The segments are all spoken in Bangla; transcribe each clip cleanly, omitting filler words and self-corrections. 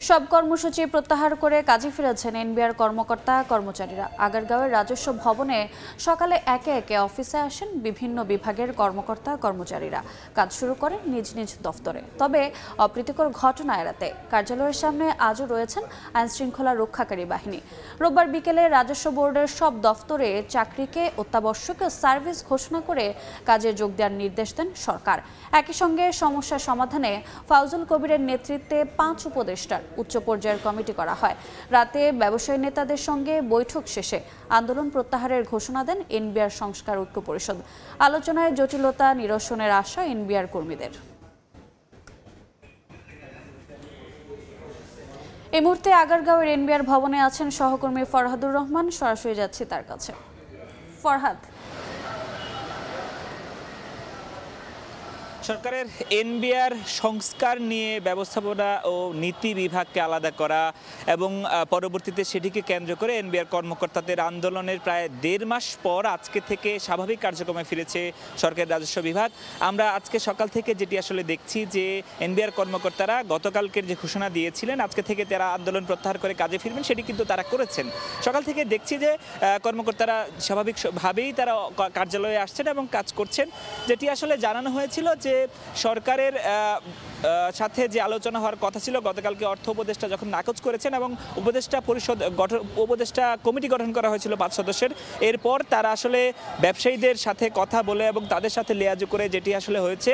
সব কর্মসূচি প্রত্যাহার করে কাজে ফিরেছেন এনবিআর কর্মকর্তা কর্মচারীরা। আগারগাঁওয়ের রাজস্ব ভবনে সকালে একে একে অফিসে আসেন বিভিন্ন বিভাগের কর্মকর্তা কর্মচারীরা। কাজ শুরু করেন নিজ নিজ দফতরে। তবে অপ্রীতিকর ঘটনা এড়াতে কার্যালয়ের সামনে আজও রয়েছেন আইনশৃঙ্খলা রক্ষাকারী বাহিনী। রোববার বিকেলে রাজস্ব বোর্ডের সব দফতরে চাকরিকে অত্যাবশ্যকীয় সার্ভিস ঘোষণা করে কাজে যোগ দেওয়ার নির্দেশ দেন সরকার। একই সঙ্গে সমস্যা সমাধানে ফাউজুল কবিরের নেতৃত্বে 5 উপদেষ্টার উচ্চ পর্যায়ের কমিটি করা হয়। রাতে ব্যবসায়ী নেতাদের সঙ্গে বৈঠক শেষে আন্দোলন প্রত্যাহারের ঘোষণা দেন এনবিআর সংস্কার ঐক্য পরিষদ। আলোচনায় জটিলতা নিরসনের আশা এনবিআর কর্মীদের। এই মুহূর্তে আগারগাঁওয়ের এনবিআর ভবনে আছেন সহকর্মী ফরহাদুর রহমান। সরাসরি যাচ্ছি তার কাছে। ফরহাদ, সরকারের এনবিআর সংস্কার নিয়ে ব্যবস্থাপনা ও নীতি বিভাগকে আলাদা করা এবং পরবর্তীতে সেটিকে কেন্দ্র করে এনবিআর কর্মকর্তাদের আন্দোলনের প্রায় 1.5 মাস পর আজকে থেকে স্বাভাবিক কার্যক্রমে ফিরেছে সরকারের রাজস্ব বিভাগ। আমরা আজকে সকাল থেকে যেটি আসলে দেখছি যে এনবিআর কর্মকর্তারা গতকালকের যে ঘোষণা দিয়েছিলেন আজকে থেকে তারা আন্দোলন প্রত্যাহার করে কাজে ফিরবেন, সেটি কিন্তু তারা করেছেন। সকাল থেকে দেখছি যে কর্মকর্তারা স্বাভাবিকভাবেই তারা কার্যালয়ে আসছেন এবং কাজ করছেন। যেটি আসলে জানানো হয়েছিল যে সরকারের সাথে যে আলোচনা হওয়ার কথা ছিল, গতকালকে অর্থ উপদেষ্টা যখন নাকচ করেছেন এবং উপদেষ্টা কমিটি গঠন করা হয়েছিল 5 সদস্যের, এরপর তারা আসলে ব্যবসায়ীদের সাথে কথা বলে এবং তাদের সাথে লিয়াজু করে যেটি আসলে হয়েছে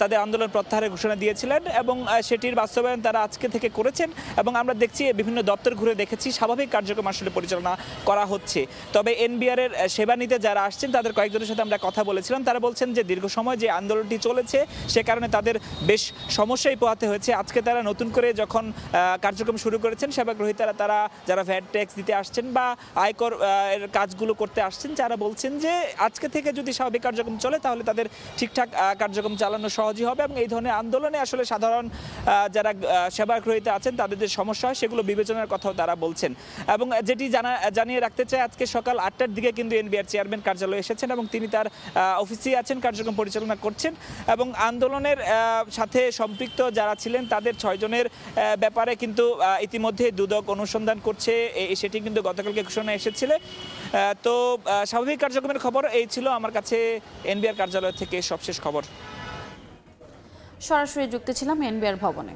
তাদের আন্দোলন প্রত্যাহারের ঘোষণা দিয়েছিলেন এবং সেটির বাস্তবায়ন তারা আজকে থেকে করেছেন। এবং আমরা দেখছি বিভিন্ন দপ্তর ঘুরে দেখেছি স্বাভাবিক কার্যক্রম আসলে পরিচালনা করা হচ্ছে। তবে এনবিআর এর সেবা নিতে যারা আসছেন তাদের কয়েকজনের সাথে আমরা কথা বলেছিলাম। তারা বলছেন যে দীর্ঘ সময় যে আন্দোলনটি চলেছে সে কারণে তাদের বেশ সমস্যায় পোহাতে হয়েছে। আজকে তারা নতুন করে যখন কার্যক্রম শুরু করেছেন, সেবা গ্রহীতারা তারা যারা ভ্যাট ট্যাক্স দিতে আসছেন বা আয়কর এর কাজগুলো করতে আসছেন, যারা বলছেন যে আজকে থেকে যদি স্বাভাবিক কার্যক্রম চলে তাহলে তাদের ঠিকঠাক কার্যক্রম চালানো সহজই হবে এবং এই ধরনের আন্দোলনে আসলে সাধারণ যারা সেবা গ্রহীতা আছেন তাদের যে সমস্যা হয় সেগুলো বিবেচনার কথাও তারা বলছেন। এবং যেটি জানিয়ে রাখতে চাই, আজকে সকাল 8টার দিকে কিন্তু এনবিআর চেয়ারম্যান কার্যালয়ে এসেছেন এবং তিনি তার অফিসেই আছেন, কার্যক্রম পরিচালনা করছেন। এবং আন্দোলনের সাথে সম্পৃক্ত যারা ছিলেন তাদের 6 জনের ব্যাপারে কিন্তু ইতিমধ্যে দুদক অনুসন্ধান করছে, সেটি কিন্তু গতকালকে ঘোষণা এসেছিল। তো স্বাভাবিক কার্যক্রমের খবর এই ছিল আমার কাছে এনবিআর কার্যালয় থেকে সবশেষ খবর। সরাসরি যুক্ত ছিলাম এনবিআর ভবনে।